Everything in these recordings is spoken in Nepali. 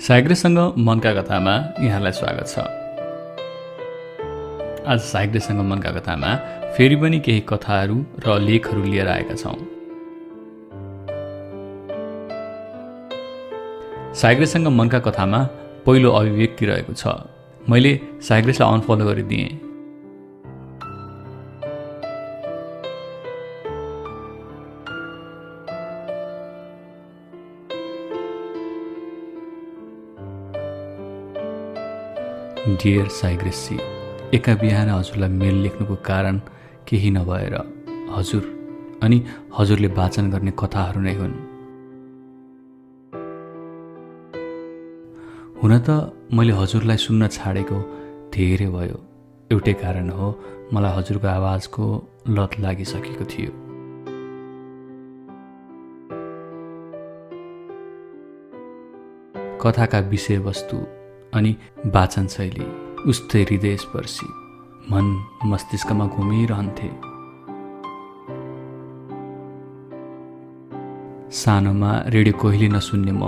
साइग्रेसँग मनका कथामा यहाँलाई स्वागत छ। आज साइग्रेसँग मनका कथामा फेरि पनि केही कथाहरू र लेखहरू लिएर आएका छौँ। साइग्रेसँग मनका कथामा पहिलो अभिव्यक्ति रहेको छ। मैले साइग्रेसलाई अनफलो गरिदिएँ। डियर साइग्रेसी, एका बिहान हजुरलाई मेल लेख्नुको कारण केही नभएर हजुर अनि हजुरले वाचन गर्ने कथाहरू नै हुन्। हुन त मैले हजुरलाई सुन्न छाडेको धेरै भयो। एउटै कारण हो, मलाई हजुरको आवाजको लत लागिसकेको थियो। कथाका विषयवस्तु अनि वाचन शैली उस्तै हृदयस्पर्शी, मन मस्तिष्कमा घुमिरहन्थे। सानोमा रेडियो कहिले नसुन्ने म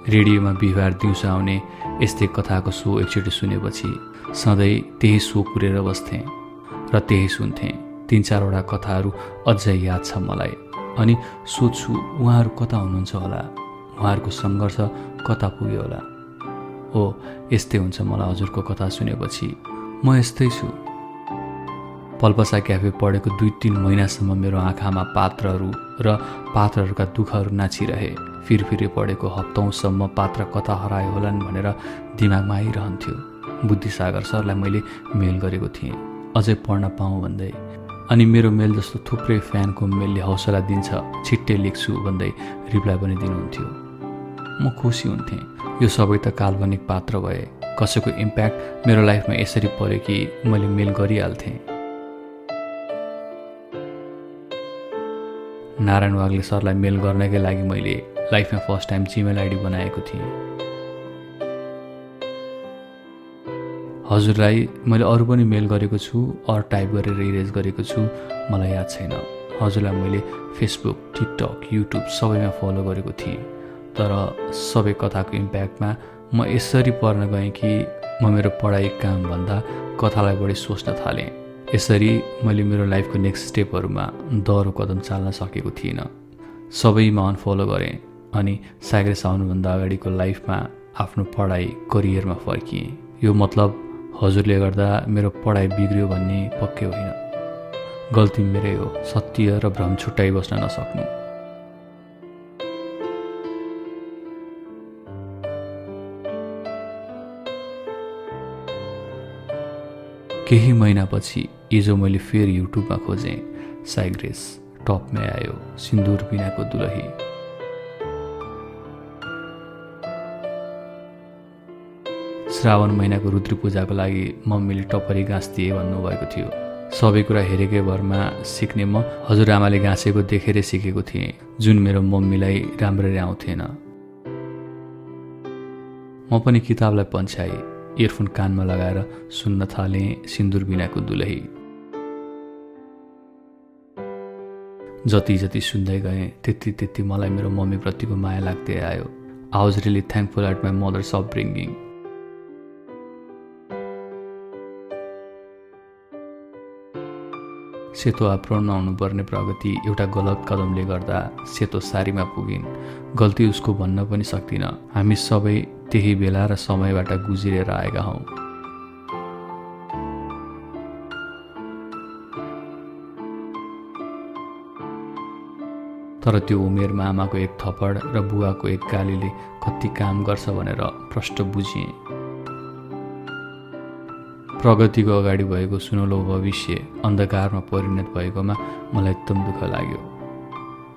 रेडियोमा बिहिबार दिउँसो आउने यस्तै कथाको सो एकचोटि सुनेपछि सधैँ त्यही सो पुरेर बस्थेँ र त्यही सुन्थेँ। 3-4वटा कथाहरू अझै याद छ मलाई। अनि सोध्छु उहाँहरू कता हुनुहुन्छ होला, उहाँहरूको सङ्घर्ष कता पुग्यो होला। हो, यस्तै हुन्छ मलाई हजुरको कथा सुनेपछि। म यस्तै छु। पल्पसा क्याफे पढेको 2-3 महिनासम्म मेरो आँखामा पात्रहरू र पात्रहरूका दुःखहरू नाचिरहे। फिरफिरे पढेको हप्तौँसम्म पात्र कता हरायो होलान् भनेर दिमागमा आइरहन्थ्यो। बुद्धिसागर सरलाई मैले मेल गरेको थिएँ, अझै पढ्न पाऊँ भन्दै। अनि मेरो मेल जस्तो थुप्रै फ्यानको मेलले हौसला दिन्छ, छिट्टै लेख्छु भन्दै रिप्लाई पनि दिनुहुन्थ्यो। म खुसी हुन्थेँ। यो सबै त काल्पनिक पात्र भए। कसैको इम्प्याक्ट मेरो लाइफमा यसरी पर्यो कि मैले मेल गरिहाल्थेँ। नारायण वाग्ले सरलाई मेल गर्नकै लागि मैले लाइफमा फर्स्ट टाइम जिमेल आइडी बनाएको थिएँ। हजुरलाई मैले अरू पनि मेल गरेको छु, अरू टाइप गरेर इरेज गरेको छु, मलाई याद छैन। हजुरलाई मैले फेसबुक, टिकटक, युट्युब सबैमा फलो गरेको थिएँ। तर सबै कथाको इम्प्याक्टमा म यसरी पर्न गएँ कि म मेरो पढाइ कामभन्दा कथालाई बढी सोच्न थालेँ। यसरी मैले मेरो लाइफको नेक्स्ट स्टेपहरूमा दह्रो कदम चाल्न सकेको थिइनँ। सबैमा अनफलो गरेँ अनि साइग्रेस आउनुभन्दा अगाडिको लाइफमा आफ्नो पढाइ करियरमा फर्किएँ। यो मतलब हजुरले गर्दा मेरो पढाइ बिग्रियो भन्ने पक्कै होइन। गल्ती मेरै हो, सत्य र भ्रम छुट्याइ बस्न नसक्नु। केही महिनापछि हिजो मैले फेरि युट्युबमा खोजेँ। साइग्रेस टपमै आयो, सिन्दुर बिनाको दुलही। श्रावण महिनाको रुद्र पूजाको लागि मम्मीले टपरी गाँस्दिए भन्नुभएको थियो। सबै कुरा हेरेकै भरमा सिक्ने म हजुरआमाले गाँसेको देखेरै सिकेको थिएँ, जुन मेरो मम्मीलाई राम्ररी आउँथेन। म पनि किताबलाई पन्छ्याएँ, इयरफोन कानमा लगाएर सुन्न थालेँ सिन्दुर बिनाको दुलही। जति जति सुन्दै गएँ त्यति मलाई मेरो मम्मीप्रतिको माया लाग्दै आयो। I was really thankful at my mother's upbringing. सेतो एप्रोन नहुनुपर्ने प्रगति एउटा गलत कदमले गर्दा सेतो सारीमा पुगिन्। गल्ती उसको भन्न पनि सक्दिनँ। हामी सबै त्यही बेला र समयबाट गुज्रिएर आएका हौँ। तर त्यो उमेरमा आमाको एक थप्पड र बुवाको एक गालीले कति काम गर्छ भनेर प्रष्ट बुझिएँ। प्रगतिको अगाडि भएको सुनौलो भविष्य अन्धकारमा परिणत भएकोमा मलाई एकदम दुःख लाग्यो।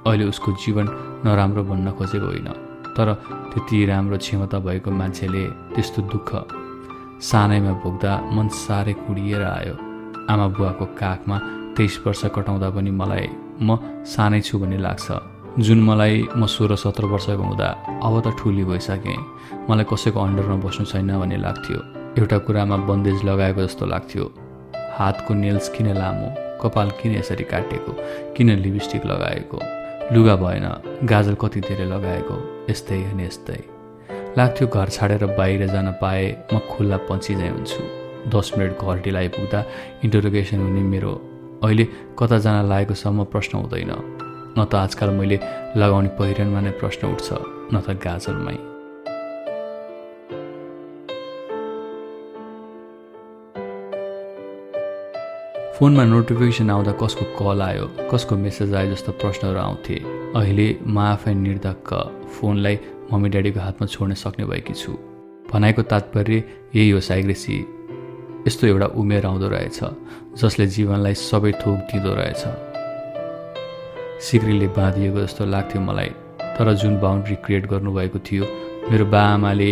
अहिले उसको जीवन नराम्रो भन्न खोजेको होइन, तर त्यति राम्रो क्षमता भएको मान्छेले त्यस्तो दुःख सानैमा भोग्दा मन साह्रै कुडिएर आयो। आमा बुवाको काखमा 23 वर्ष कटाउँदा पनि मलाई म सानै छु भन्ने लाग्छ। जुन मलाई म 16-17 वर्षको हुँदा अब त ठुली भइसकेँ, मलाई कसैको अन्डरमा बस्नु छैन भन्ने लाग्थ्यो। एउटा कुरामा बन्देज लगाएको जस्तो लाग्थ्यो। हातको नेल्स किन लामो, कपाल किन यसरी काटेको, किन लिपस्टिक लगाएको, लुगा भएन, गाजल कति धेरै लगाएको, यस्तै अनि यस्तै। लाग्थ्यो घर छाडेर बाहिर जान पाए म खुल्ला पन्छी झैँ हुन्छु। 10 मिनट घर ढिला आइपुग्दा इन्टरोगेसन हुने मेरो अहिले कता जान लागेकोसम्म प्रश्न हुँदैन। न त आजकल मैले लगाउने पहिरनमा नै प्रश्न उठ्छ, न त गाजलमै। फोनमा नोटिफिकेसन आउँदा कसको कल आयो, कसको मेसेज आयो जस्तो प्रश्नहरू आउँथे। अहिले म आफै निर्धक्क फोनलाई मम्मी ड्याडीको हातमा छोड्न सक्ने भएकी छु। भनाइको तात्पर्य यही हो साइग्रेसी, यस्तो एउटा उमेर आउँदो रहेछ जसले जीवनलाई सबै थोक दिँदो रहेछ। सिक्रीले बाँधिएको जस्तो लाग्थ्यो मलाई, तर जुन बााउन्ड्री क्रिएट गर्नुभएको थियो मेरो बाआमाले,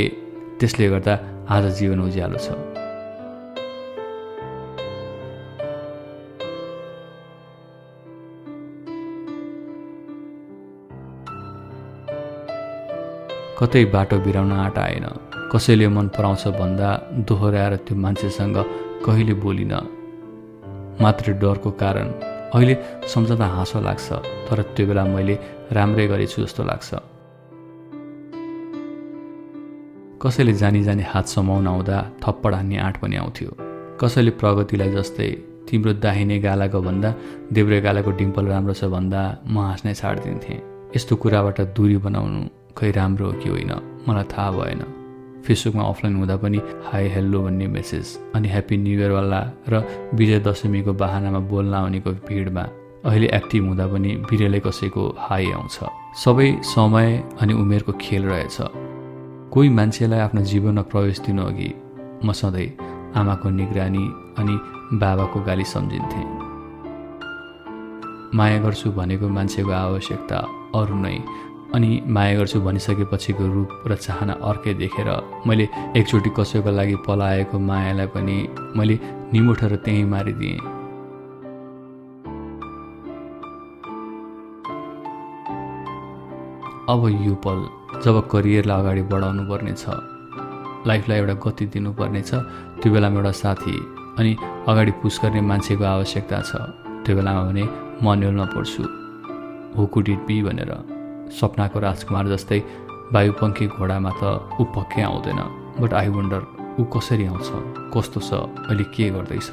त्यसले गर्दा आज जीवन उज्यालो छ। कतै बाटो बिराउन आँट आएन। कसैले मन पराउँछ भन्दा दोहोऱ्याएर त्यो मान्छेसँग कहिले बोलिन। मात्र डरको कारण अहिले सम्झँदा हाँसो लाग्छ, तर त्यो बेला मैले राम्रै गरेछु जस्तो लाग्छ। कसैले जानी जानी हात समाउन आउँदा थप्पड हान्ने आँट पनि आउँथ्यो। कसैले प्रगतिलाई जस्तै तिम्रो दाहिने गालाको भन्दा देब्रे गालाको डिम्पल राम्रो छ भन्दा म हाँस्नै छाडिदिन्थेँ। यस्तो कुराबाट दूरी बनाउनु खै राम्रो हो कि होइन मलाई थाहा भएन। फेसबुकमा अफलाइन हुँदा पनि हाई हेल्लो भन्ने मेसेज अनि ह्याप्पी न्यु इयरवाला र विजय दशमीको बहानामा बोल्न आउनेको भिडमा अहिले एक्टिभ हुँदा पनि बिरलै कसैको हाई आउँछ। सबै समय अनि उमेरको खेल रहेछ। कोही मान्छेलाई आफ्नो जीवनमा प्रवेश दिनु अघि म सधैँ आमाको निगरानी अनि बाबाको गाली सम्झिन्थेँ। माया गर्छु भनेको मान्छेको आवश्यकता अरू नै, अनि माया गर्छु भनिसकेपछिको रूप र चाहना अर्कै देखेर मैले एकचोटि कसैको लागि पलाएको मायालाई पनि मैले निमुठेर त्यहीँ मारिदिएँ। अब यो पल जब करियरलाई अगाडि बढाउनु पर्ने छ, लाइफलाई एउटा गति दिनुपर्ने छ, त्यो बेलामा एउटा साथी अनि अगाडि पुस गर्ने मान्छेको आवश्यकता छ। त्यो बेलामा भने म न्योल्न पर्छु, हु कुड इट बी भनेर। सपनाको राजकुमार जस्तै वायुपङ्खी घोडामा त ऊ पक्कै आउँदैन, बट आई वन्डर ऊ कसरी आउँछ, कस्तो छ, अहिले के गर्दैछ।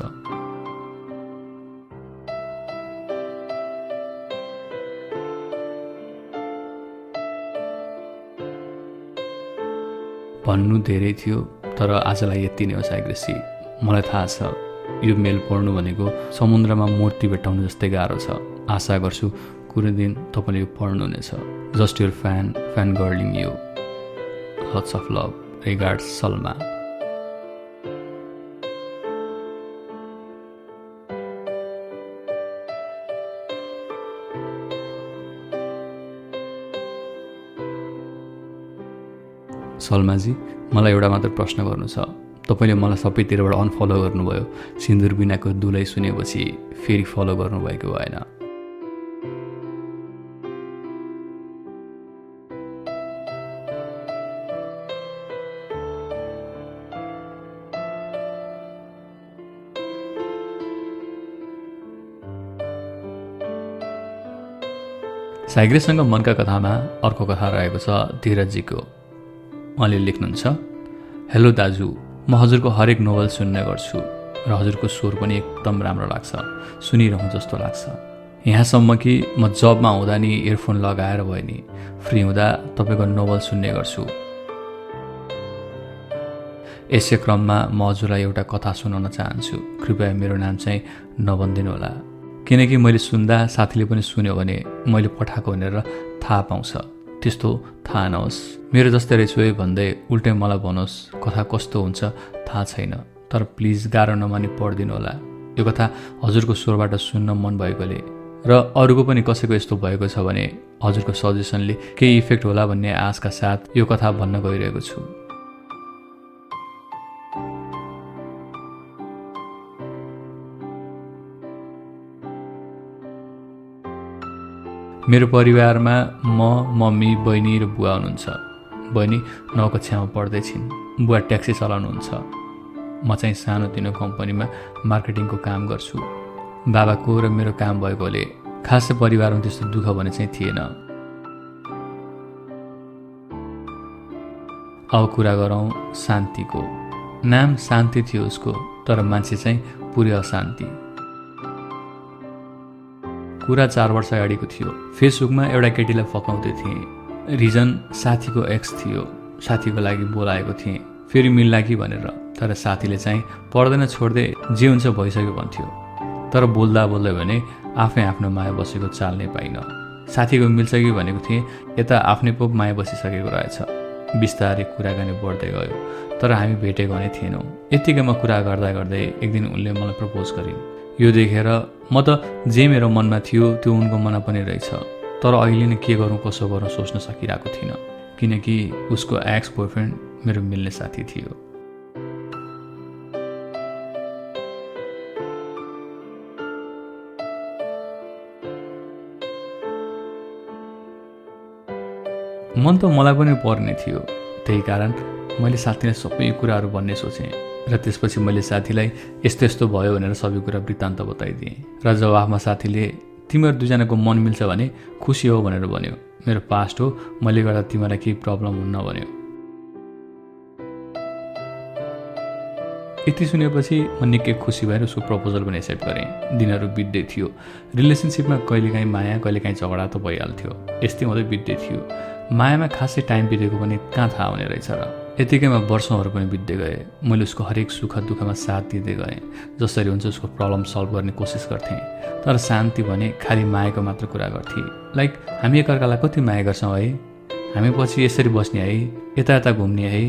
भन्नु धेरै थियो, तर आजलाई यति नै हो साइग्रेसी। मलाई थाहा छ यो मेल पढ्नु भनेको समुद्रमा मूर्ति भेट्टाउनु जस्तै गाह्रो छ। आशा गर्छु कुनै दिन तपाईँले यो पढ्नुहुनेछ। Just your fan girling you. Lots of love, regards Salma. सलमाजी, मलाई एउटा मात्र प्रश्न गर्नु छ। तपाईँले मलाई सबैतिरबाट अनफलो गर्नुभयो, सिन्दुर बिनाको दुलै सुनेपछि फेरि फलो गर्नुभएको भएन। साइग्रेसँग मनका कथामा अर्को कथा रहेको छ धीरजजीको। उहाँले लेख्नुहुन्छ, हेलो दाजु, म हजुरको हरेक नोभल सुन्ने गर्छु र हजुरको स्वर पनि एकदम राम्रो लाग्छ, सुनिरहँ जस्तो लाग्छ। यहाँसम्म कि म जबमा हुँदा नि इयरफोन लगाएर भयो नि फ्री हुँदा तपाईँको नोभल सुन्ने गर्छु। यसै क्रममा म हजुरलाई एउटा कथा सुनाउन चाहन्छु। कृपया मेरो नाम चाहिँ नभनिदिनु होला, किनकि मैले सुन्दा साथीले पनि सुन्यो भने मैले पठाएको भनेर थाहा पाउँछ। त्यस्तो थाहा नहोस्, मेरो जस्तै रहेछु है भन्दै उल्टै मलाई भन्नुहोस् कथा कस्तो हुन्छ थाहा छैन, तर प्लिज गाह्रो नमानी पढिदिनु होला। यो कथा हजुरको स्वरबाट सुन्न मन भएकोले र अरूको पनि कसैको यस्तो भएको छ भने हजुरको सजेसनले केही इफेक्ट होला भन्ने आशका साथ यो कथा भन्न गइरहेको छु। मेरो परिवारमा म, मम्मी, बहिनी र बुवा हुनुहुन्छ। बहिनी 9 कक्षामा पढ्दैछिन्, बुवा ट्याक्सी चलाउनुहुन्छ। म चाहिँ सानोतिनो कम्पनीमा मार्केटिङको काम गर्छु। बाबाको र मेरो काम भएकोले खासै परिवारमा त्यस्तो दुःख भने चाहिँ थिएन। अब कुरा गरौँ शान्तिको। नाम शान्ति थियो उसको, तर मान्छे चाहिँ पुरै अशान्ति। कुरा 4 वर्ष अगाडिको थियो। फेसबुकमा एउटा केटीलाई फकाउँदै थिएँ। रिजन साथीको एक्स थियो। साथीको लागि बोलाएको थिएँ, फेरि मिल्ला कि भनेर। तर साथीले चाहिँ पर्दैन छोड्दै जे हुन्छ भइसक्यो भन्थ्यो। तर बोल्दा बोल्दै भने आफै आफ्नो माया बसेको चाल्नै पाइनँ। साथीको मिल्छ कि भनेको थिएँ, यता आफ्नै पो माया बसिसकेको रहेछ। बिस्तारै कुराकानी बढ्दै गयो, तर हामी भेटेको नै थिएनौँ। यत्तिकैमा कुरा गर्दा गर्दै एक दिन उनले मलाई प्रपोज गरिन्। यो देखेर म त जे मेरो मनमा थियो त्यो उनको मनमा पनि रहेछ। तर अहिले नै के गरौँ कसो गरौँ सोच्न सकिरहेको थिइनँ, किनकि उसको एक्स बोयफ्रेन्ड मेरो मिल्ने साथी थियो। मन त मलाई पनि पर्ने थियो, त्यही कारण मैले साथीलाई सबै कुराहरू भन्ने सोचेँ। र त्यसपछि मैले साथीलाई यस्तो यस्तो भयो भनेर सबै कुरा वृत्तान्त बताइदिएँ। र जवाफमा साथीले तिमीहरू दुईजनाको मन मिल्छ भने खुसी हो भनेर भन्यो। मेरो पास्ट हो, मैले गर्दा तिमीलाई केही प्रब्लम हुन्न भन्यो। यति सुनेपछि म निकै खुसी भएर उसको प्रपोजल पनि एक्सेप्ट गरेँ। दिनहरू बित्दै थियो। रिलेसनसिपमा कहिलेकाहीँ माया कहिलेकाहीँ झगडा त भइहाल्थ्यो। यस्तै हुँदै बित्दै थियो। मायामा खासै टाइम बितेको पनि कहाँ थाहा हुने रहेछ र। यतिकैमा वर्षहरू पनि बित्दै गए। मैले उसको हरेक सुख दुःखमा साथ दिँदै गएँ। जसरी हुन्छ उसको प्रब्लम सल्भ गर्ने कोसिस गर्थेँ। तर शान्ति भने खालि मायाको मात्र कुरा गर्थे। लाइक हामी एकअर्कालाई कति माया गर्छौँ है, हामी पछि यसरी बस्ने है, यता यता घुम्ने है।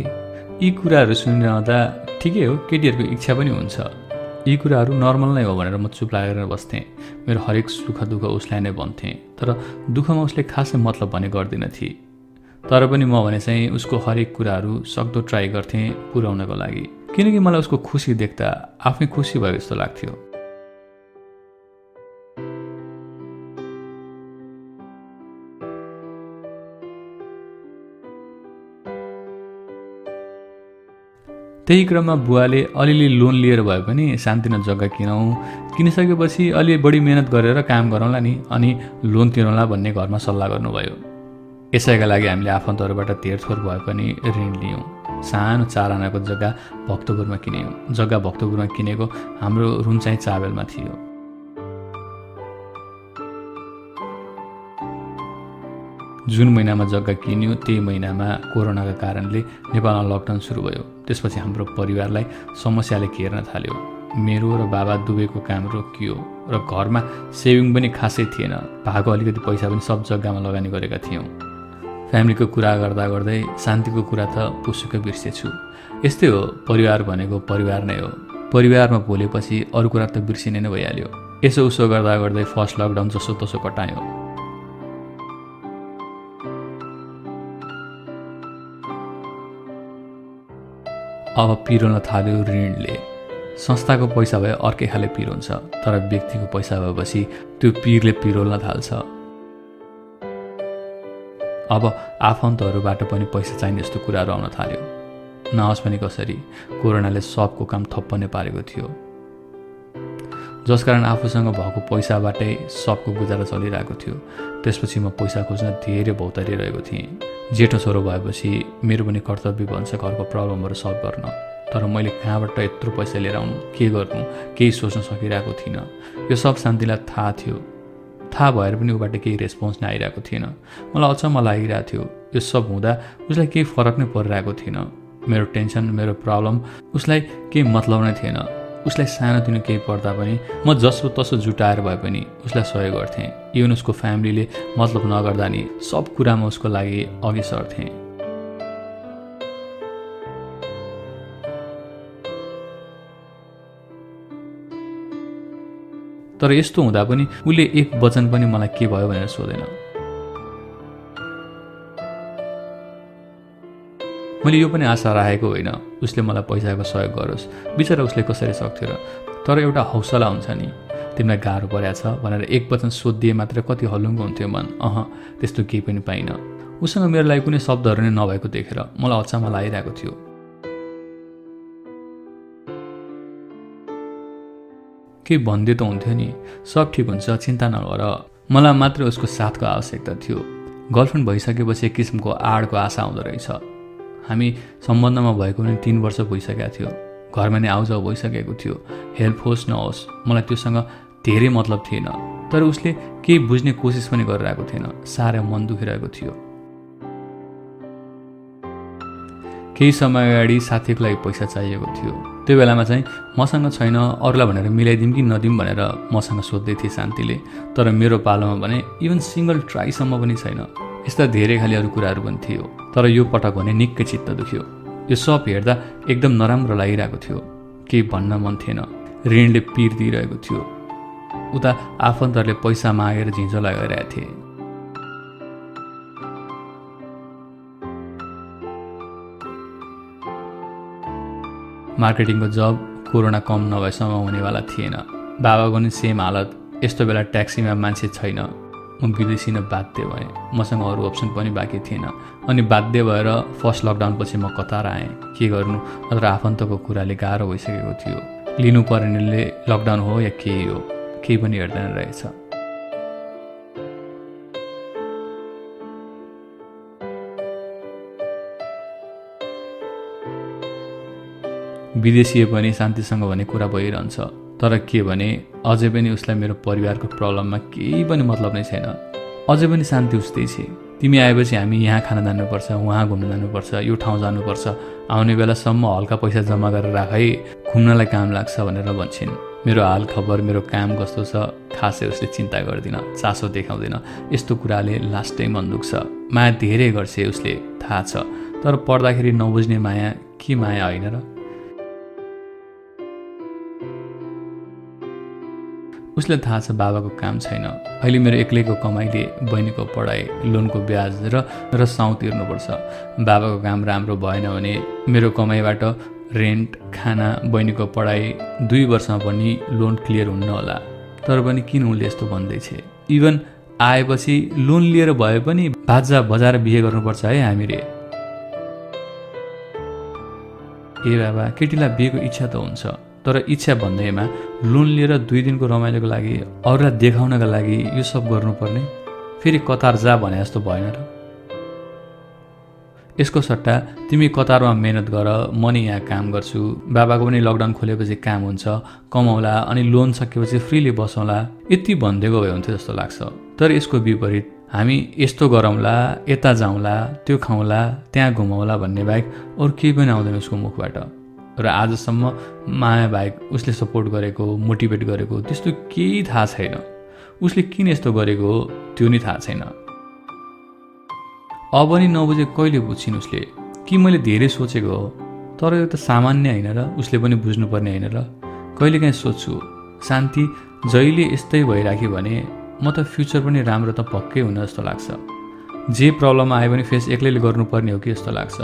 यी कुराहरू सुनिरहँदा ठिकै हो, केटीहरूको इच्छा पनि हुन्छ। यी कुराहरू नर्मल नै हो भनेर म चुप लागेर बस्थेँ। मेरो हरेक सुख दुःख उसलाई नै भन्थेँ। तर दुःखमा उसले खासै मतलब भने गर्दिन थिए। तर पनि म भने चाहिँ उसको हरेक कुराहरू सक्दो ट्राई गर्थेँ पुर्याउनको लागि, किनकि मलाई उसको खुसी देख्दा आफै खुसी भयो जस्तो लाग्थ्यो। त्यही क्रममा बुवाले अलिअलि लोन लिएर भए पनि शान्तिमा जग्गा किनिसकेपछि अलि बढी मेहनत गरेर काम गरौँला नि, अनि लोन तिरौँला भन्ने घरमा सल्लाह गर्नुभयो। यसैका लागि हामीले आफन्तहरूबाट तेरथोर भए पनि ऋण लियौँ। सानो 4 आनाको जग्गा भक्तपुरमा किन्यौँ। जग्गा भक्तपुरमा किनेको हाम्रो रुम चाहिँ चाबेलमा थियो। जुन महिनामा जग्गा किन्यो त्यही महिनामा कोरोनाका कारणले नेपालमा लकडाउन सुरु भयो। त्यसपछि हाम्रो परिवारलाई समस्याले घेर्न थाल्यो। मेरो र बाबा दुवैको काम रोकियो र घरमा सेभिङ पनि खासै थिएन। भएको अलिकति पैसा पनि सब जग्गामा लगानी गरेका थियौँ। फ्यामिलीको कुरा गर्दा गर्दै शान्तिको कुरा त पुसुकै बिर्सेछु। यस्तै हो, परिवार भनेको परिवार नै हो। परिवारमा भोलेपछि अरू कुरा त बिर्सिने नै भइहाल्यो। यसो उसो गर्दा गर्दै फर्स्ट लकडाउन जसो तसो कटायो। अब पिरोल्न थाल्यो ऋणले। संस्थाको पैसा भए अर्कै खाले पिर हुन्छ, तर व्यक्तिको पैसा भएपछि त्यो पिरले पिरोल्न थाल्छ। अब आफन्तहरूबाट पनि पैसा चाहिने जस्तो कुराहरू आउन थाल्यो। नहोस् पनि कसरी, कोरोनाले सबको काम ठप्प नै पारेको थियो। जसकारण आफूसँग भएको पैसाबाटै सबको गुजारा चलिरहेको थियो। त्यसपछि म पैसा खोज्न धेरै भौतारिरहेको थिएँ। जेठो छोरो भएपछि मेरो पनि कर्तव्य बन्छ घरको प्रब्लमहरू सल्भ गर्न। तर मैले कहाँबाट यत्रो पैसा लिएर आउनु, के गर्नु, केही सोच्न सकिरहेको थिइनँ। यो सब शान्तिलाई थाहा थियो। थाहा भएर पनि उबाट केही रेस्पोन्स नै आइरहेको थिएन। मलाई अचम्म लागिरहेको थियो। यो सब हुँदा उसलाई केही फरक नै परिरहेको थिएन। मेरो टेन्सन, मेरो प्रब्लम उसलाई केही मतलब नै थिएन। उसलाई सानोतिनो केही पर्दा पनि म जसो तसो जुटाएर भए पनि उसलाई सहयोग गर्थेँ। इभन उसको फ्यामिलीले मतलब नगर्दा नि सब कुरामा उसको लागि अघि सर्थेँ। तर यस्तो हुँदा पनि उसले एक वचन पनि मलाई के भयो भनेर सोधेन। मैले यो पनि आशा राखेको होइन उसले मलाई पैसाको सहयोग गरोस्। बिचरा उसले कसरी सक्थ्यो र। तर एउटा हौसला हुन्छ नि, तिमीलाई गाह्रो परेको छ भनेर एक वचन सोधिदिए मात्र कति हलुङ्गो हुन्थ्यो मन। त्यस्तो केही पनि पाइनँ। उसँग मेरो लागि कुनै शब्दहरू नै नभएको देखेर मलाई अचम्म लागिरहेको थियो। केही भनिदिए त हुन्थ्यो नि, सब ठिक हुन्छ, चिन्ता नगर। मलाई मात्र उसको साथको आवश्यकता थियो। गर्लफ्रेन्ड भइसकेपछि एक किसिमको आडको आशा हुँदो रहेछ। हामी सम्बन्धमा भएको पनि 3 वर्ष भइसकेको थियो, घरमा नै आउजाउ भइसकेको थियो। हेल्प होस् नहोस् मलाई त्योसँग धेरै मतलब थिएन, तर उसले केही बुझ्ने कोसिस पनि गरिरहेको थिएन। साह्रै मन दुखिरहेको थियो। केही समय अगाडि साथीको लागि पैसा चाहिएको थियो। त्यो बेलामा चाहिँ मसँग छैन, अरूलाई भनेर मिलाइदिउँ कि नदिउँ भनेर मसँग सोध्दै थिए शान्तिले। तर मेरो पालोमा भने इभन सिङ्गल ट्राईसम्म पनि छैन। यस्ता धेरै खालि अरू कुराहरू पनि थियो। तर यो पटक भने निकै चित्त दुख्यो। यो सब हेर्दा एकदम नराम्रो लागिरहेको थियो। केही भन्न मन थिएन। ऋणले पिर दिइरहेको थियो। उता आफन्तहरूले पैसा मागेर झिँझो लगाइरहेका थिए। मार्केटिङको जब कोरोना कम नभएसम्म हुनेवाला थिएन। बाबाको नि सेम हालत। यस्तो बेला ट्याक्सीमा मान्छे छैन। म विदेशी न बाध्य भएँ। मसँग अरू अप्सन पनि बाँकी थिएन। अनि बाध्य भएर फर्स्ट लकडाउनपछि म कतार आएँ। के गर्नु, नत्र आफन्तको कुराले गाह्रो भइसकेको थियो। लिनु पर्नेले लकडाउन हो या केही हो, केही पनि हेर्दैन रहेछ। विदेशी पनि शान्तिसँग भने कुरा भइरहन्छ। तर के भने अझै पनि उसलाई मेरो परिवारको प्रब्लममा केही पनि मतलब नै छैन। अझै पनि शान्ति उस्तै छ। तिमी आएपछि हामी यहाँ खान जानुपर्छ, उहाँ घुम्न जानुपर्छ, यो ठाउँ जानुपर्छ, आउने बेलासम्म हल्का पैसा जम्मा गरेर राख है, घुम्नलाई काम लाग्छ भनेर भन्छन्। मेरो हाल खबर, मेरो काम कस्तो छ खासै उसले चिन्ता गर्दिन, चासो देखाउँदैन। यस्तो कुराले लास्टै मन दुख्छ। माया धेरै गर्छ उसले, थाहा छ। तर पढ्दाखेरि नबुझ्ने माया के माया होइन र? उसलाई थाहा छ बाबाको काम छैन। अहिले मेरो एक्लैको कमाइले बहिनीको पढाइ, लोनको ब्याज र साउँ तिर्नुपर्छ। बाबाको काम राम्रो भएन भने मेरो कमाइबाट रेन्ट, खाना, बहिनीको पढाइ 2 वर्षमा पनि लोन क्लियर हुन्न होला। तर पनि किन उसले यस्तो भन्दैछ? इभन आएपछि लोन लिएर भए पनि बाजा बजाएर बिहे गर्नुपर्छ है हामी रे। ए बाबा, केटीलाई बिहेको इच्छा त हुन्छ, तर इच्छा भन्दैमा लोन लिएर 2 दिनको रमाइलोको लागि, अरूलाई देखाउनका लागि यो सब गर्नुपर्ने? फेरि कतार जा भने जस्तो भएन र? यसको सट्टा तिमी कतारमा मेहनत गर, म नि यहाँ काम गर्छु, बाबाको पनि लकडाउन खोलेपछि काम हुन्छ, कमाउला, अनि लोन सकेपछि फ्रीली बसौँला, यति भनिदिएको भए हुन्थ्यो जस्तो लाग्छ। तर यसको विपरीत हामी यस्तो गरौँला, यता जाउँला, त्यो खाउँला, त्यहाँ घुमाउला भन्ने बाहेक अरू केही पनि आउँदैन उसको मुखबाट। र आजसम्म माया बाहेक उसले सपोर्ट गरेको, मोटिभेट गरेको त्यस्तो केही थाहा छैन। उसले किन यस्तो गरेको हो त्यो नि थाहा छैन। अब नि नबुझे कहिले बुझ्छिन् उसले? कि मैले धेरै सोचेको हो? तर यो त सामान्य होइन र? उसले पनि बुझ्नुपर्ने होइन र? कहिलेकाहीँ सोध्छु, शान्ति जहिले यस्तै भइराख्यो भने म त फ्युचर पनि राम्रो त पक्कै हुन जस्तो लाग्छ। जे प्रब्लम आयो भने फेस एक्लैले गर्नुपर्ने हो कि जस्तो लाग्छ।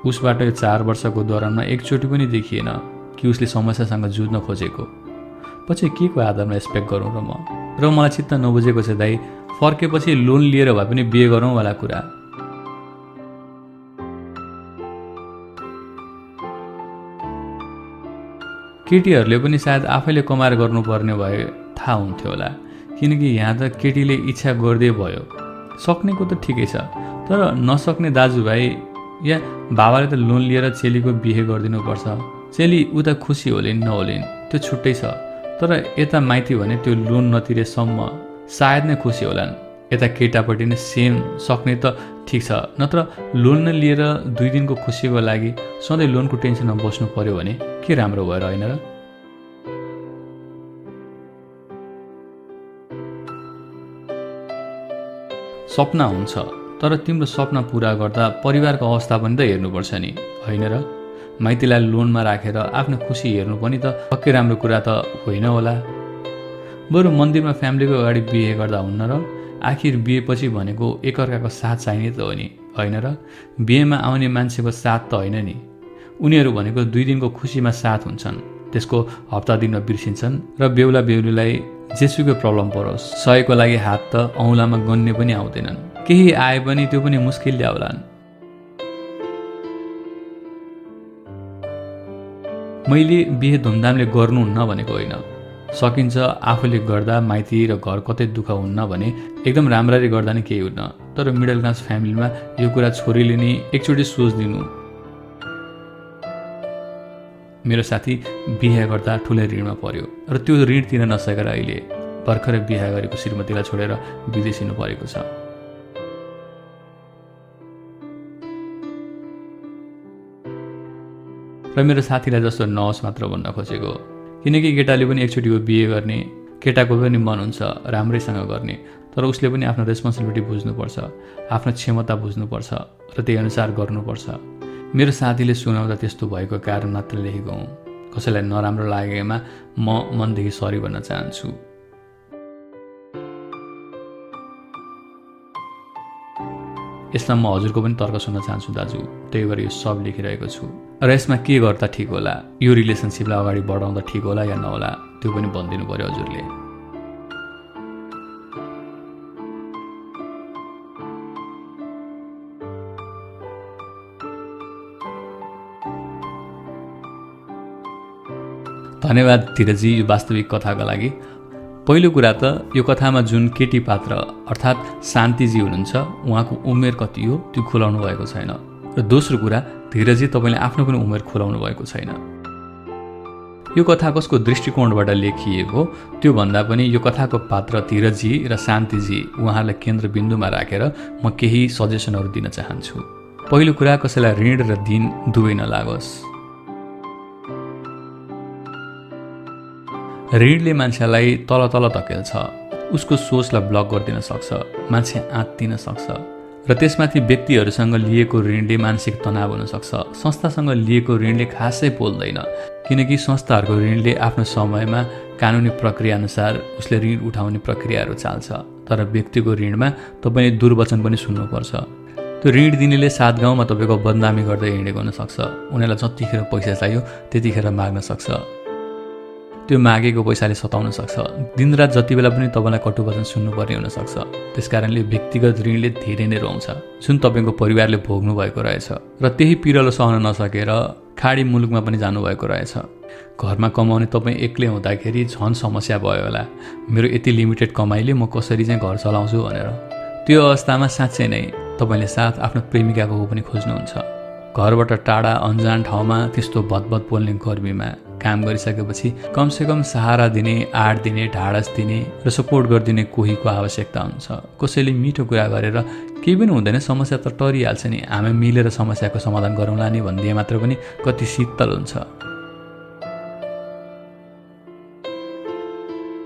उसबाट यो 4 वर्षको दौरानमा एकचोटि पनि देखिएन कि उसले समस्यासँग जुझ्न खोजेको। पछि के को आधारमा एक्सपेक्ट गरौँ र म? र मलाई चित्त नबुझेको छ दाइ, फर्केपछि लोन लिएर भए पनि बिहे गरौँ वाला कुरा। केटीहरूले पनि सायद आफैले कमाएर गर्नुपर्ने भए थाहा हुन्थ्यो होला। किनकि यहाँ त केटीले इच्छा गर्दै भयो। सक्नेको त ठिकै छ, तर नसक्ने दाजुभाइ या बाबाले त लोन लिएर चेलीको बिहे गरिदिनुपर्छ। चेली उता खुसी होलिन् नहोलिन् त्यो छुट्टै छ, तर यता माइती भने त्यो लोन नतिरेसम्म सायद नै खुसी होलान्। यता केटापट्टि नै सेम सक्ने त ठिक छ, नत्र लोन नै लिएर 2 दिनको खुसीको लागि सधैँ लोनको टेन्सनमा बस्नु पर्यो भने के राम्रो भएर होइन र? सपना हुन्छ, तर तिम्रो सपना पुरा गर्दा परिवारको अवस्था पनि त हेर्नुपर्छ नि, होइन र? माइतीलाई लोनमा राखेर आफ्नो खुसी हेर्नु पनि त पक्कै राम्रो कुरा त होइन होला। बरु मन्दिरमा फ्यामिलीको अगाडि बिहे गर्दा हुन्न र? आखिर बिहेपछि भनेको एकअर्काको साथ चाहिने त हो नि, होइन र? बिहेमा आउने मान्छेको साथ त होइन नि। उनीहरू भनेको 2 दिनको खुसीमा साथ हुन्छन्, त्यसको हप्ता दिनमा बिर्सिन्छन् र बेहुला बेहुलीलाई जेसुकै प्रब्लम परोस् सयको लागि हात त औँलामा गन्ने पनि आउँदैनन्। केही आए पनि त्यो पनि मुस्किलले आउलान्। मैले बिहे धुमधामले गर्नुहुन्न भनेको होइन, सकिन्छ आफूले गर्दा माइती र घर कतै दुःख हुन्न भने एकदम राम्ररी गर्दा नै केही हुन्न। तर मिडल क्लास फ्यामिलीमा यो कुरा छोरीले नि एकचोटि सोचिदिनु। मेरो साथी बिहे गर्दा ठुलै ऋणमा पर्यो र त्यो ऋण तिर्न नसकेर अहिले भर्खरै बिहे गरेको श्रीमतीलाई छोडेर विदेशिनु परेको छ। र मेरो साथीलाई जस्तो नहोस् मात्र भन्न खोजेको, किनकि केटाले पनि एकचोटिको बिहे गर्ने, केटाको पनि मन हुन्छ राम्रैसँग गर्ने, तर उसले पनि आफ्नो रेस्पोन्सिबिलिटी बुझ्नुपर्छ, आफ्नो क्षमता बुझ्नुपर्छ र त्यही अनुसार गर्नुपर्छ। मेरो साथीले सुनाउँदा त्यस्तो भएको कारण मात्र लेखेको हुँ। कसैलाई नराम्रो लागेमा म मनदेखि सरी भन्न चाहन्छु। यसमा म हजुरको पनि तर्क सुन्न चाहन्छु दाजु, त्यही भएर यो सब लेखिरहेको छु। र यसमा के गर्दा ठिक होला, यो रिलेसनसिपलाई अगाडि बढाउँदा ठिक होला या नहोला, त्यो पनि भनिदिनु पर्यो हजुरले। धन्यवाद धीरजी यो वास्तविक कथाका लागि। पहिलो कुरा त यो कथामा जुन केटी पात्र अर्थात् शान्तिजी हुनुहुन्छ उहाँको उमेर कति हो त्यो खुलाउनु भएको छैन। र दोस्रो कुरा धीरजी तपाईँले आफ्नो पनि उमेर खुलाउनु भएको छैन। यो कथा कसको दृष्टिकोणबाट लेखिएको त्यो भन्दा पनि यो कथाको पात्र धीरजी र शान्तिजी उहाँलाई केन्द्रबिन्दुमा राखेर म केही सजेसनहरू दिन चाहन्छु। पहिलो कुरा, कसैलाई ऋण र दिन दुवै नलागोस्। ऋणले मान्छेलाई तल तल धकेल्छ, उसको सोचलाई ब्लक गरिदिन सक्छ, मान्छे आत्तिन सक्छ र त्यसमाथि व्यक्तिहरूसँग लिएको ऋणले मानसिक तनाव हुन सक्छ। संस्थासँग लिएको ऋणले खासै पोल्दैन, किनकि संस्थाहरूको ऋणले आफ्नो समयमा कानुनी प्रक्रिया अनुसार उसले ऋण उठाउने प्रक्रियाहरू चाल्छ। तर व्यक्तिको ऋणमा तपाईँले दुर्वचन पनि सुन्नुपर्छ। त्यो ऋण दिनेले सात गाउँमा तपाईँको बदनामी गर्दै हिँडेको हुनसक्छ। उनीहरूलाई जतिखेर पैसा चाहियो त्यतिखेर माग्न सक्छ। त्यो मागेको पैसाले सताउन सक्छ। दिनरात जति बेला पनि तपाईँलाई कटुवचन सुन्नुपर्ने हुनसक्छ। त्यसकारणले व्यक्तिगत ऋणले धेरै नै रोउँछ, जुन तपाईँको परिवारले भोग्नु भएको रहेछ र त्यही पिरलो सहन नसकेर खाडी मुलुकमा पनि जानुभएको रहेछ। घरमा कमाउने तपाईँ एक्लै हुँदाखेरि झन् समस्या भयो होला, मेरो यति लिमिटेड कमाइले म कसरी चाहिँ घर चलाउँछु भनेर। त्यो अवस्थामा साँच्चै नै तपाईँले साथ आफ्नो प्रेमिकाको पनि खोज्नुहुन्छ। घरबाट टाढा अन्जान ठाउँमा त्यस्तो भदभद पोल्ने गर्मीमा काम गरिसकेपछि कमसेकम सहारा दिने, आड दिने, ढाडस दिने र सपोर्ट गरिदिने कोहीको आवश्यकता हुन्छ। कसैले मिठो कुरा गरेर केही पनि हुँदैन, समस्या त टरिहाल्छ नि, हामी मिलेर समस्याको समाधान गरौँला नि भनिदिए मात्र पनि कति शीतल हुन्छ।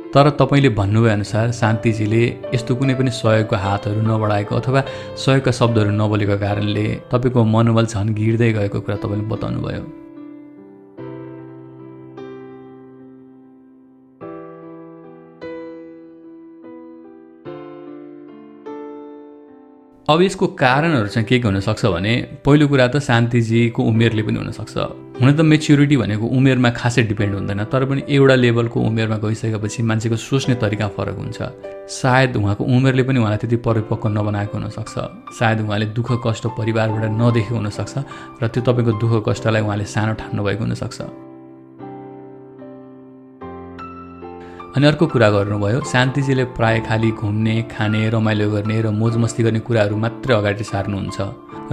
तर तपाईँले भन्नुभए अनुसार शान्तिजीले यस्तो कुनै पनि सहयोगको हातहरू नबढाएको अथवा सहयोगका शब्दहरू नबोलेको कारणले तपाईँको मनोबल झन् गिर्दै गएको कुरा तपाईँले बताउनु भयो। अब यसको कारणहरू चाहिँ के हुनसक्छ भने पहिलो कुरा त शान्तिजीको उमेरले पनि हुनसक्छ। हुन त मेच्युरिटी भनेको उमेरमा खासै डिपेन्ड हुँदैन, तर पनि एउटा लेभलको उमेरमा गइसकेपछि मान्छेको सोच्ने तरिका फरक हुन्छ। सायद उहाँको उमेरले पनि उहाँलाई त्यति परिपक्व नबनाएको हुनसक्छ। सायद उहाँले दुःख कष्ट परिवारबाट नदेखेको हुनसक्छ र त्यो तपाईँको दुःख कष्टलाई उहाँले सानो ठान्नु भएको हुनसक्छ। अनि अर्को कुरा गर्नुभयो, शान्तिजीले प्राय खाली घुम्ने, खाने, रमाइलो गर्ने र मोजमस्ती गर्ने कुराहरू मात्रै अगाडि सार्नुहुन्छ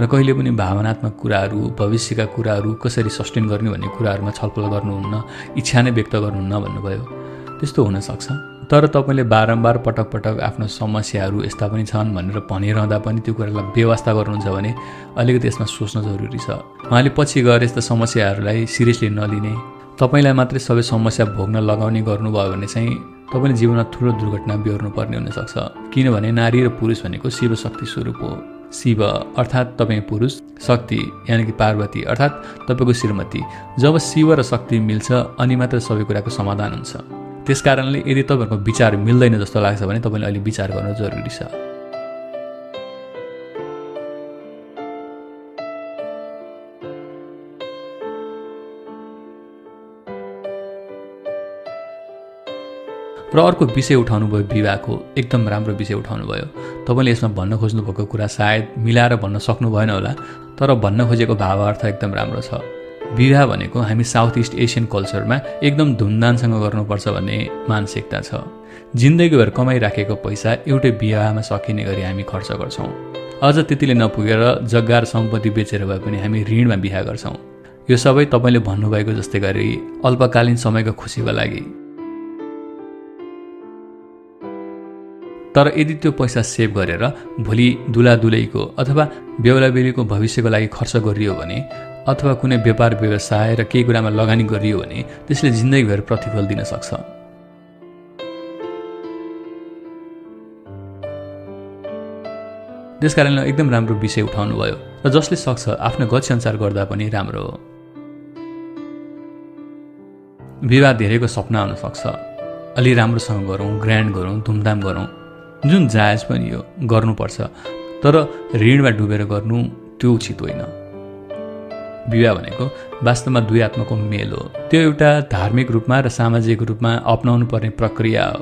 र कहिले पनि भावनात्मक कुराहरू, भविष्यका कुराहरू कसरी सस्टेन गर्ने भन्ने कुराहरूमा छलफल गर्नुहुन्न, इच्छा नै व्यक्त गर्नुहुन्न भन्नुभयो। त्यस्तो हुनसक्छ, तर तपाईँले बारम्बार पटक पटक आफ्नो समस्याहरू यस्ता पनि छन् भनेर भनिरहँदा पनि त्यो कुरालाई व्यवस्था गर्नुहुन्छ भने अलिकति यसमा सोच्न जरुरी छ। उहाँले पछि गएर यस्ता समस्याहरूलाई सिरियसली नलिने, तपाईँलाई मात्रै सबै समस्या भोग्न लगाउने गर्नुभयो भने चाहिँ तपाईँले जीवनमा ठुलो दुर्घटना बिहोर्नु पर्ने हुनसक्छ। किनभने नारी र पुरुष भनेको शिव शक्ति स्वरूप हो। शिव अर्थात् तपाईँ पुरुष, शक्ति यानि कि पार्वती अर्थात् तपाईँको श्रीमती। जब शिव र शक्ति मिल्छ अनि मात्र सबै कुराको समाधान हुन्छ। त्यसकारणले यदि तपाईँहरूको विचार मिल्दैन जस्तो लाग्छ भने तपाईँले अलि विचार गर्नु जरुरी छ। र अर्को विषय उठाउनु भयो विवाहको, एकदम राम्रो विषय उठाउनु भयो। तपाईँले यसमा भन्न खोज्नु भएको कुरा सायद मिलाएर भन्न सक्नु भएन होला, तर भन्न खोजेको भावार्थ एकदम राम्रो छ। विवाह भनेको हामी साउथ इस्ट एसियन कल्चरमा एकदम धुमधामसँग गर्नुपर्छ भन्ने मानसिकता छ। जिन्दगीभर कमाइराखेको पैसा एउटै विवाहमा सकिने गरी हामी खर्च गर्छौँ। अझ त्यतिले नपुगेर जग्गा र सम्पत्ति बेचेर भए पनि हामी ऋणमा बिहा गर्छौँ। यो सबै तपाईँले भन्नुभएको जस्तै गरी अल्पकालीन समयको खुसीको लागि। तर यदि त्यो पैसा सेभ गरेर भोलि दुलादुलैको अथवा बेहुलाबेलीको भविष्यको लागि खर्च गरियो भने, अथवा कुनै व्यापार व्यवसाय र केही कुरामा लगानी गरियो भने त्यसले जिन्दगीभर प्रतिफल दिन सक्छ। त्यसकारणले एकदम राम्रो विषय उठाउनु भयो र जसले सक्छ आफ्नो गति अनुसार गर्दा पनि राम्रो हो। विवाह धेरैको सपना हुन सक्छ। अलि राम्रोसँग गरौँ, ग्रान्ड गरौँ, धुमधाम गरौँ, जुन जायज पनि हो, गर्नुपर्छ। तर ऋणमा डुबेर गर्नु त्यो उचित होइन। विवाह भनेको वास्तवमा दुई आत्माको मेल हो। त्यो एउटा धार्मिक रूपमा र सामाजिक रूपमा अपनाउनु पर्ने प्रक्रिया हो।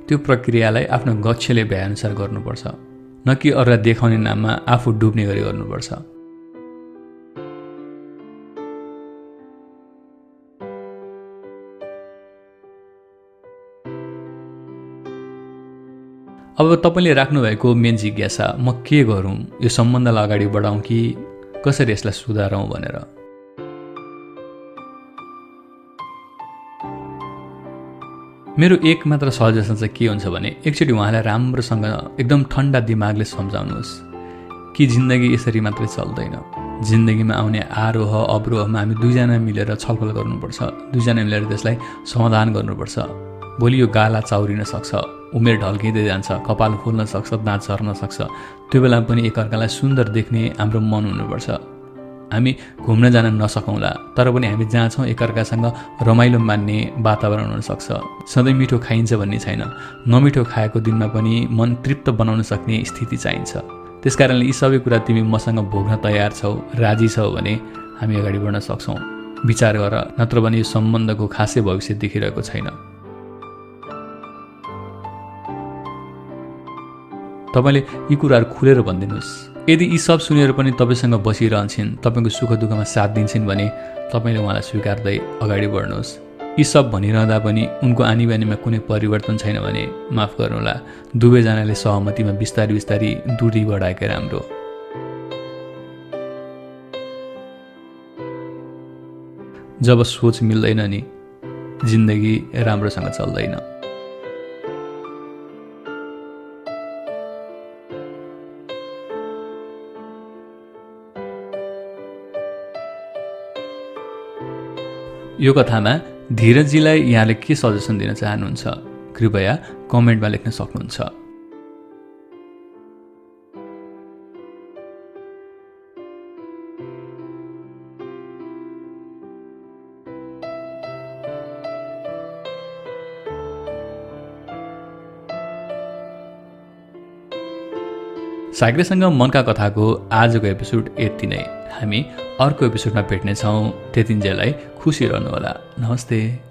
त्यो प्रक्रियालाई आफ्नो गच्छले भ्याएअनुसार गर्नुपर्छ, न कि अरूलाई देखाउने नाममा आफू डुब्ने गरी गर्नुपर्छ। अब तपाईँले राख्नुभएको मेन जिज्ञासा, म के गरौँ, यो सम्बन्धलाई अगाडि बढाउँ कि कसरी यसलाई सुधारौँ भनेर। मेरो एक मात्र सजेसन चाहिँ के हुन्छ भने एकचोटि उहाँलाई राम्रोसँग एकदम ठन्डा दिमागले सम्झाउनुहोस् कि जिन्दगी यसरी मात्रै चल्दैन। जिन्दगीमा आउने आरोह अवरोहमा हामी दुईजना मिलेर छलफल गर्नुपर्छ, दुईजना मिलेर त्यसलाई समाधान गर्नुपर्छ। भोलि यो गाला चाउरिन सक्छ, उमेर ढल्किँदै जान्छ, कपाल फुल्न सक्छ, दाँत झर्न सक्छ। त्यो बेला पनि एकअर्कालाई सुन्दर देख्ने हाम्रो मन हुनुपर्छ। हामी घुम्न जान नसकौँला, तर पनि हामी जहाँ छौँ एकअर्कासँग रमाइलो मान्ने वातावरण हुनसक्छ। सधैँ मिठो खाइन्छ भन्ने छैन, नमिठो खाएको दिनमा पनि मन तृप्त बनाउन सक्ने स्थिति चाहिन्छ। त्यसकारणले यी सबै कुरा तिमी मसँग भोग्न तयार छौ, राजी छौ भने हामी अगाडि बढ्न सक्छौँ। विचार गर, नत्र भने यो सम्बन्धको खासै भविष्य देखिरहेको छैन। तपाईँले यी कुराहरू खुलेर भनिदिनुहोस्। यदि यी सब सुनेर पनि तपाईँसँग बसिरहन्छन्, तपाईँको सुख दुःखमा साथ दिन्छन् भने तपाईँले उहाँलाई स्वीकार्दै अगाडि बढ्नुहोस्। यी सब भनिरहँदा पनि उनको आनी बानीमा कुनै परिवर्तन छैन भने माफ गर्नुहोला, दुवैजनाले सहमतिमा बिस्तारी बिस्तारी दूरी बढाएकै राम्रो। जब सोच मिल्दैन नि जिन्दगी राम्रोसँग चल्दैन। यो कथामा धीरजजीलाई यहाँले के सजेसन दिन चाहनुहुन्छ कृपया कमेन्टमा लेख्न सक्नुहुन्छ। साग्रेसँग मनका कथाको आजको एपिसोड यति नै। हामी अर्को एपिसोडमा भेट्नेछौँ। त्यतिन्जेललाई खुसी रहनुहोला। नमस्ते।